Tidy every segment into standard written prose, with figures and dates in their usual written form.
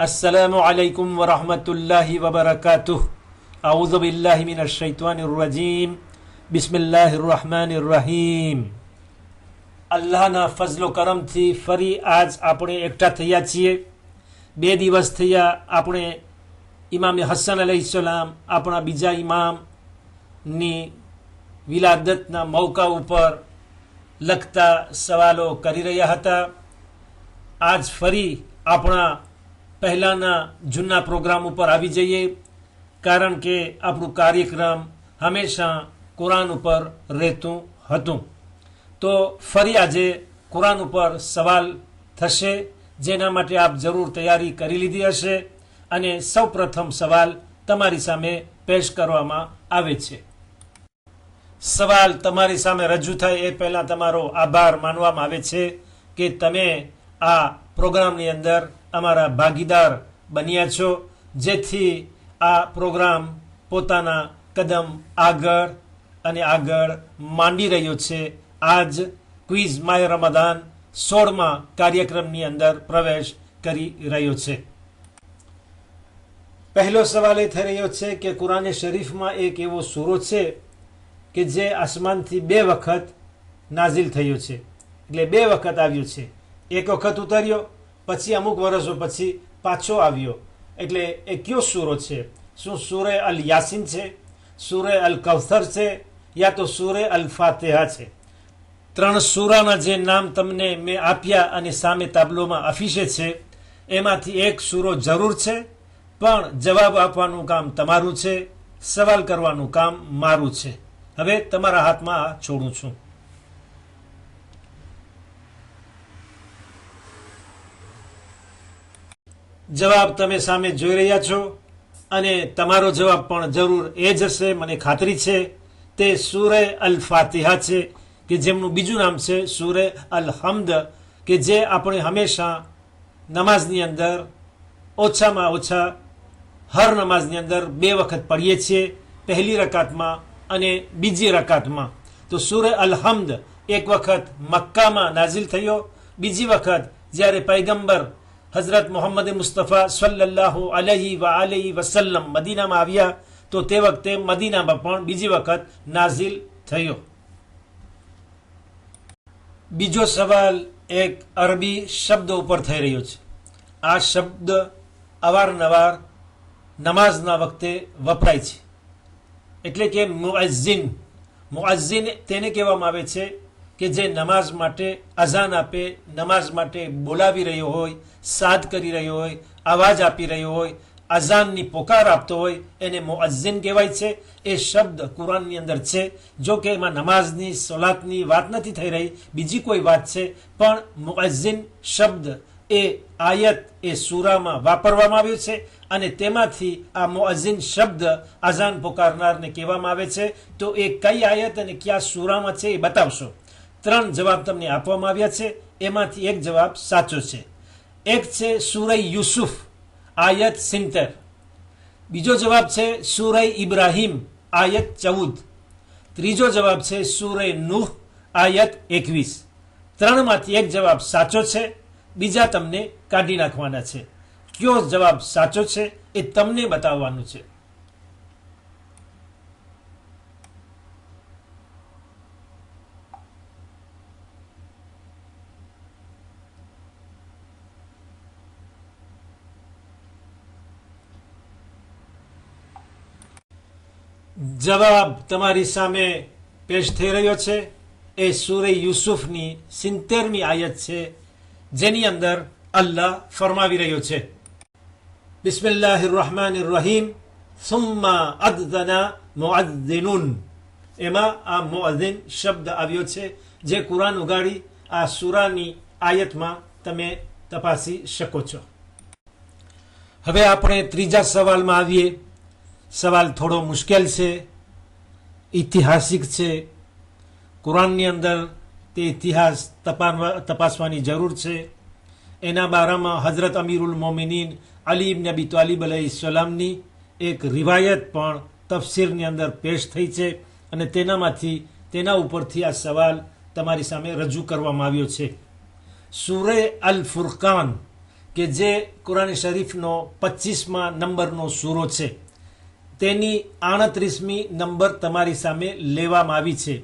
अस्सलामु अलैकुम वरहमतुल्लाहि वबरकातुह। अऊज़ु बिल्लाहि मिनश शैतानिर रजीम। बिस्मिल्लाहिर रहमानिर रहीम। અલ્લાહના ફઝલો કરમથી ફરી આજ આપણે એકઠા થયા છીએ। 2 દિવસ થયા આપણે ઇમામે હસન અલૈહિસ્સલામ આપણા બીજા ઇમામની વિલાદતના મૌકા ઉપર લખતા સવાલો કરી રહ્યા હતા। આજ ફરી આપણા પહેલાંના જૂના પ્રોગ્રામ ઉપર આવી જઈએ, કારણ કે આપણું કાર્યક્રમ હંમેશા કુરાન ઉપર રહેતું હતું। તો ફરી આજે કુરાન ઉપર સવાલ થશે, જેના માટે આપ જરૂર તૈયારી કરી લીધી હશે। અને સૌ પ્રથમ સવાલ તમારી સામે પેશ કરવામાં આવે છે। સવાલ તમારી સામે રજૂ થાય એ પહેલાં તમારો આભાર માનવામાં આવે છે કે તમે આ પ્રોગ્રામની અંદર અમારા ભાગીદાર બન્યા છો, જેથી આ પ્રોગ્રામ પોતાના કદમ આગળ અને આગળ માંડી રહ્યો છે। આજ ક્વિઝ માય રમદાન 16મા કાર્યક્રમની અંદર પ્રવેશ કરી રહ્યો છે। પહેલો સવાલ એ થઈ રહ્યો છે કે કુરાને શરીફમાં એક એવો સૂરો છે કે જે આસમાનથી 2 વખત નાઝિલ થયો છે, એટલે 2 વખત આવ્યો છે। એક વખત ઉતર્યો, પછી અમુક વર્ષો પછી પાછો આવ્યો, એટલે એ કયો સૂરો છે? શું સૂરે અલ યાસીન છે, સૂરે અલ કૌસર છે, યા તો સૂરે અલ ફાતિહા છે? 3 સૂરાના જે નામ તમને મેં આપ્યા અને સામે તાબલોમાં અફીશે છે, એમાંથી એક સૂરો જરૂર છે, પણ જવાબ આપવાનું કામ તમારું છે, સવાલ કરવાનું કામ મારું છે। હવે તમારા હાથમાં આ છોડું છું। જવાબ તમે સામે જોઈ રહ્યા છો, અને તમારો જવાબ પણ જરૂર એ જ હશે, મને ખાતરી છે। તે સૂરે અલ ફાતિહા છે, કે જેમનું બીજું નામ છે સૂરે અલ હમ્દ, કે જે આપણે હંમેશા નમાઝની અંદર ઓછામાં ઓછા હર નમાઝની અંદર 2 વખત પઢીએ છીએ, પહેલી રકાતમાં અને બીજી રકાતમાં। તો સૂરે અલ હમ્દ એક વખત મક્કામાં નાઝિલ થયો, બીજી વખત જ્યારે પૈગંબર હઝરત મોહમ્મદ મુસ્તફા સલ્લલ્લાહુ અલૈહિ વસલ્લમ મદીનામાં આવ્યા, તો તે વખતે મદીનામાં પણ બીજી વખત નાઝિલ થયો। બીજો સવાલ એક અરબી શબ્દ ઉપર થઈ રહ્યો છે। આ શબ્દ અવારનવાર નમાઝના વખતે વપરાય છે, એટલે કે મુઅઝ્ઝિન। મુઅઝ્ઝિન તેને કહેવામાં આવે છે કે જે નમાઝ માટે અઝાન આપે, નમાઝ માટે બોલાવી રહ્યો હોય, સાદ કરી રહ્યો હોય, અવાજ આપી રહ્યો હોય, અઝાનની પોકાર આપતો હોય, એને મુઅઝ્ઝિન કહેવાય છે। એ શબ્દ કુરાનની અંદર છે, જો કે એમાં નમાઝની સોલાતની વાત નથી થઈ રહી, બીજી કોઈ વાત છે, પણ મુઅઝ્ઝિન શબ્દ એ આયત એ સૂરામાં વાપરવામાં આવ્યો છે, અને તેમાંથી આ મુઅઝ્ઝિન શબ્દ અઝાન પોકારનારને કહેવામાં આવે છે। તો એ કઈ આયત અને કયા સૂરામાં છે એ બતાવશો। 3 જવાબ તમને આપવામાં આવ્યા છે, એમાંથી એક જવાબ સાચો છે। એક છે સૂરે યુસુફ આયત 70, બીજો જવાબ છે સૂરે ઇબ્રાહીમ આયત 14, ત્રીજો જવાબ છે સૂરે નૂહ આયત 21। 3માંથી એક જવાબ સાચો છે, બીજા તમને કાઢી નાખવાના છે। કયો જવાબ સાચો છે એ તમને બતાવવાનું છે। જવાબ તમારી સામે પેશ થઈ રહ્યો છે, એ સૂરે યુસુફની 70મી આયત છે, જેની અંદર અલ્લાહ ફરમાવી રહ્યો છે, બિસ્મિલ્લાહિર રહમાનિર રહીમ, સુમ્મા અદ્ઝના મુઅદ્ઝિનુન। એમાં આ મુઅદ્ઝિન શબ્દ આવ્યો છે, જે કુરાન ઉગાડી આ સૂરાની આયતમાં તમે તપાસી શકો છો। હવે આપણે ત્રીજા સવાલમાં આવીએ। સવાલ થોડો મુશ્કેલ છે, ઐતિહાસિક છે। કુરાનની અંદર તે ઇતિહાસ તપાસવાની જરૂર છે। એના બારામાં હઝરત અમીરુલ મોમિનીન અલી ઇબ્ન અબી તાલિબ અલૈહિસ્સલામની એક રિવાયત પણ તફસીરની અંદર પેશ થઈ છે, અને તેના ઉપરથી આ સવાલ તમારી સામે રજૂ કરવામાં આવ્યો છે। સૂરે અલ ફુરકાન કે જે કુરાન શરીફનો 25મા નંબરનો સૂરો છે, તેની 38મી નંબર તમારી સામે લેવામાં આવી છે.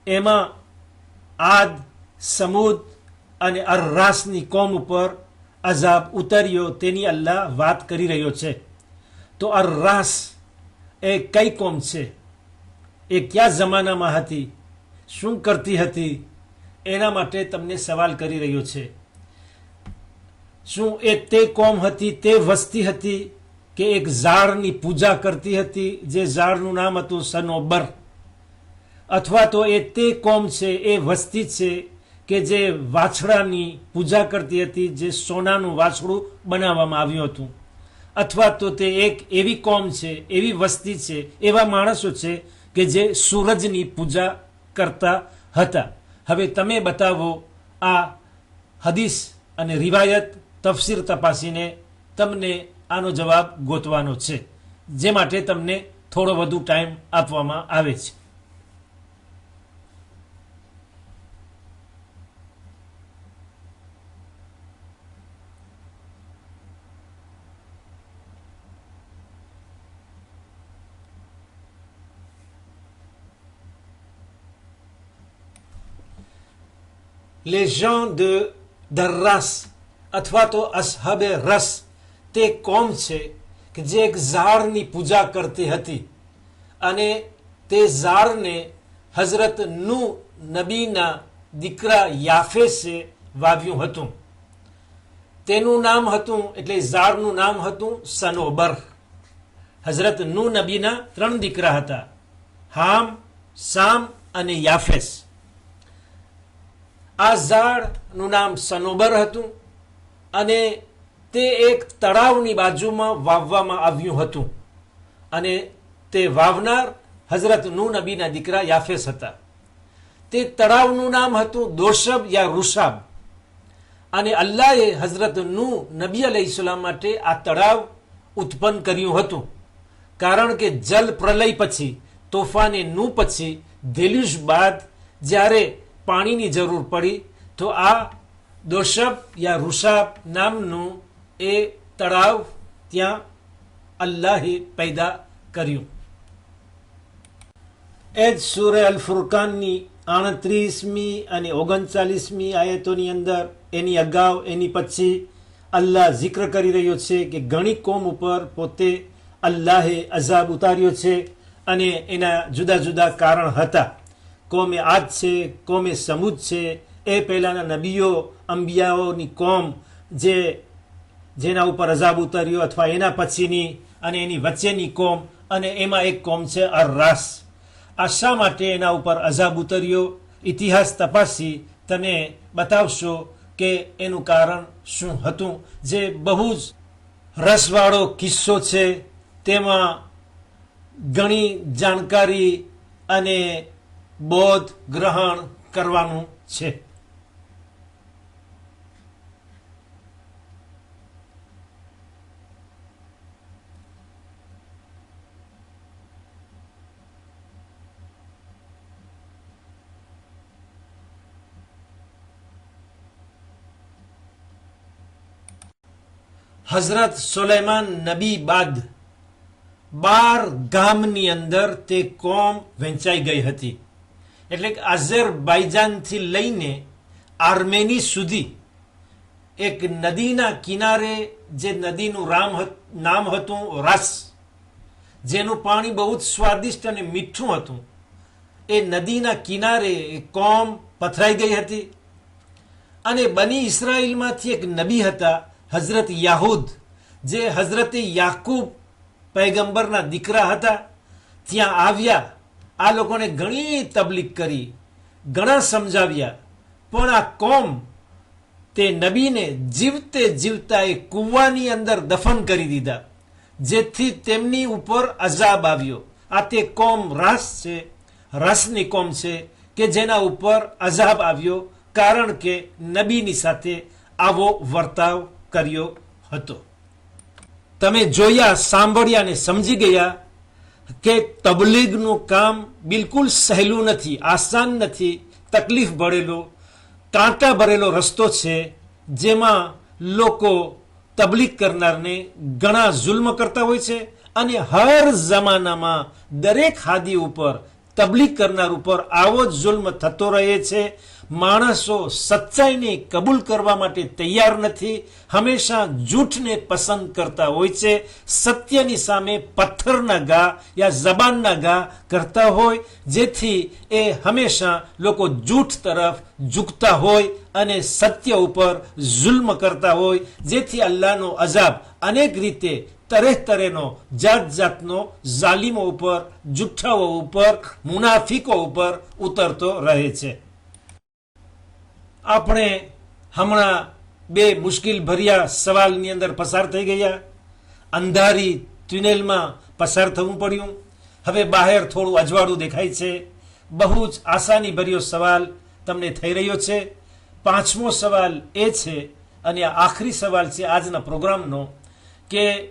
એમાં આદ, સમૂદ અને અર્રાસની કોમ ઉપર અઝાબ ઉતર્યો તેની અલ્લાહ વાત કરી રહ્યો છે. તો અર્રાસ એ કઈ કોમ છે, એ કયા જમાનામાં હતી, શું કરતી હતી, એના માટે તમને સવાલ કરી રહ્યો છે. શું એ તે કોમ હતી, તે વસ્તી હતી કે એક ઝાડની પૂજા કરતી હતી, જે ઝાડનું નામ હતું સનોબર? અથવા તો એ તે કોમ છે, એ વસ્તી છે કે જે વાછડાની પૂજા કરતી હતી, જે સોનાનું વાછડું બનાવવામાં આવ્યું હતું? અથવા તો તે એક એવી કોમ છે, એવી વસ્તી છે, એવા માણસો છે કે જે સૂરજની પૂજા કરતા હતા? હવે તમે બતાવો. આ હદીસ અને રિવાયત તફસીર તપાસીને તમને આનો જવાબ ગોતવાનો છે, જે માટે તમને થોડો વધુ ટાઈમ આપવામાં આવે છે. Les gens de Darras અથવા તો અસહાબે રસ તે કોમ છે કે જે એક ઝાડની પૂજા કરતી હતી, અને તે ઝાડને હઝરત નૂહ નબીના દીકરા યાફેસે વાવ્યું હતું. તેનું નામ હતું, એટલે ઝાડનું નામ હતું સનોબર. હઝરત નૂહ નબીના 3 દીકરા હતા, હામ, સામ અને યાફેસ. આ ઝાડનું નામ સનોબર હતું અને તે એક તળાવની બાજુમાં વાવવામાં આવ્યું હતું, અને તે વાવનાર હઝરત નૂહ નબીના દીકરા યાફેસ હતા. તે તળાવનું નામ હતું દોશબ યા રૂશાબ, અને અલ્લાહે હઝરત નૂહ નબી અલૈહિસ્સલામ માટે આ તળાવ ઉત્પન્ન કર્યું હતું, કારણ કે જલ પ્રલય પછી, તોફાને નૂહ પછી, દેલુજ બાદ જ્યારે પાણીની જરૂર પડી, તો આ દોશબ યા રૂશાબ નામનું એ તળાવ ત્યાં અલ્લાહે પેદા કર્યું. એ જ સૂરે અલ ફુરકાનની 38મી અને 39મી આયતોની અંદર, એની અગાઉ એની પછી અલ્લાહ જિક્ર કરી રહ્યો છે કે ઘણી કોમ ઉપર પોતે અલ્લાહે અઝાબ ઉતાર્યો છે, અને એના જુદા જુદા કારણ હતા. કોમે આદ છે, કોમે સમૂદ છે, એ પહેલાંના નબીઓ અંબિયાઓની કોમ જેના ઉપર અઝાબ ઉતર્યો, અથવા એના પછીની અને એની વચ્ચેની કોમ, અને એમાં એક કોમ છે અર્રાસ. આ શા માટે એના ઉપર અઝાબ ઉતર્યો? ઇતિહાસ તપાસી તમે બતાવશો કે એનું કારણ શું હતું, જે બહુ જ રસવાળો કિસ્સો છે. તેમાં ઘણી જાણકારી અને બોધ ગ્રહણ કરવાનું છે. હઝરત સુલેમાન નબી બાદ 12 ગામની અંદર તે કોમ વહેંચાઈ ગઈ હતી. એટલે કે અઝરબાઈજાનથી લઈને આર્મેની સુધી એક નદીના કિનારે, જે નદીનું નામ હતું રસ, જેનું પાણી બહુ જ સ્વાદિષ્ટ અને મીઠું હતું, એ નદીના કિનારે કોમ પથરાઈ ગઈ હતી. અને બની ઇસરાઈલમાંથી એક નબી હતા હઝરત યાહૂદ, જે હઝરત યાકૂબ પૈગંબરના દીકરા હતા. ત્યાં આવ્યા, આ લોકોને ઘણી તબલીગ કરી, ઘણા સમજાવ્યા, પણ આ કોમ તે નબીને જીવતે જીવતા એ કૂવાની અંદર દફન કરી દીધા, જેથી તેમની ઉપર અઝાબ આવ્યો. આ તે કોમ રસ છે, રસની કોમ છે કે જેના ઉપર અઝાબ આવ્યો, કારણ કે નબીની સાથે આવો વર્તાવ કર્યો હતો. તમે જોયા, સાંભળ્યા ને સમજી ગયા કે તબલીગનું કામ બિલકુલ સહેલું નથી, આસાન નથી, તકલીફ ભરેલો, કાંટા ભરેલો રસ્તો છે, જેમાં લોકો તબલીગ કરનારને ઘણા જુલ્મ કરતા હોય છે અને હર જમાનામાં દરેક હાદી ઉપર તબલીગ કરનાર ઉપર આવો જ જુલ્મ થતો રહે છે. માણસો સચ્ચાઈને કબૂલ કરવા માટે તૈયાર નથી, હંમેશા જૂઠને પસંદ કરતા હોય છે. સત્યની સામે પથ્થરના ઘા યા જબાનના ઘા કરતા હોય, જેથી એ હંમેશા લોકો જૂઠ તરફ ઝૂકતા હોય અને સત્ય ઉપર જુલ્મ કરતા હોય, જેથી અલ્લાહનો અઝાબ અનેક રીતે તરેહ તરેહનો જાત જાતનો જાલિમો ઉપર, જુઠ્ઠાઓ ઉપર, મુનાફિકો ઉપર ઉતરતો રહે છે. આપણે હમણાં બે મુશ્કેલ ભર્યા સવાલની અંદર પસાર થઈ ગયા. અંધારી ટ્યુનેલમાં પસાર થવું પડ્યું. હવે બહાર થોડું અજવાળું દેખાય છે. બહુ જ આસાની ભર્યો સવાલ તમને થઈ રહ્યો છે. પાંચમો સવાલ એ છે, અને આ આખરી સવાલ છે આજના પ્રોગ્રામનો, કે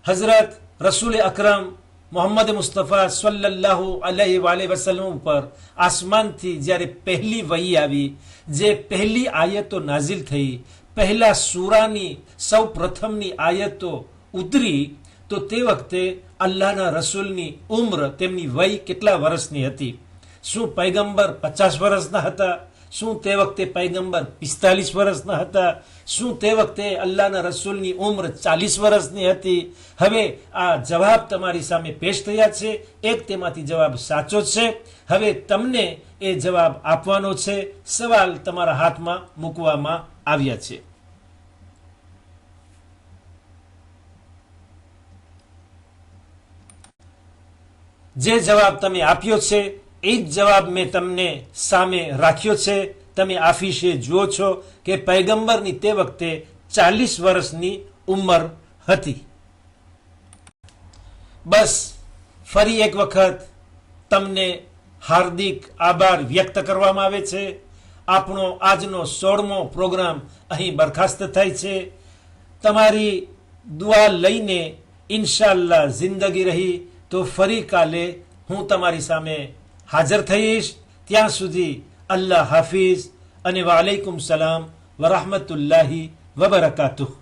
હઝરત રસૂલ અકરમ મોહમ્મદ મુસ્તફા સલ્લલ્લાહુ અલૈહિ વસલ્લમ ઉપર આસમાનથી જ્યારે પહેલી વહી આવી, જે પહેલી આયતો નાઝિલ થઈ, પહેલા સૂરાની સૌ પ્રથમની આયતો ઉતરી, તો તે વખતે અલ્લાહના રસૂલની ઉમ્ર, તેમની વય કેટલા વર્ષની હતી? શું પૈગંબર 50 વર્ષના હતા? શું તે વખતે પૈગંબર 45 વર્ષના હતા? શું તે વખતે અલ્લાહના રસૂલની ઉંમર 40 વર્ષની હતી? હવે આ જવાબ તમારી સામે પેશ થયા છે. એક તેમાંથી જવાબ સાચો છે. હવે તમને એ જવાબ આપવાનો છે. સવાલ તમારા હાથમાં મૂકવામાં આવ્યા છે. જે જવાબ તમે આપ્યો છે એ જ જવાબ મેં તમને સામે રાખ્યો છે. તમે આફીશે જુઓ છો કે પૈગંબરની તે વખતે 40 વર્ષની ઉંમર હતી. બસ ફરી એક વખત તમને હાર્દિક આભાર વ્યક્ત કરવામાં આવે છે. આપણો આજનો 16મો પ્રોગ્રામ અહીં બરખાસ્ત થાય છે. તમારી દુઆ લઈને ઇન્શાઅલ્લાહ જિંદગી રહી તો ફરી કાલે હું તમારી સામે હાજર થઈશ. ત્યાં સુધી અલ્લાહ હાફિઝ અને વાલેકુમ સલામ વરહમતુલ્લાહિ વબરકાતુહ.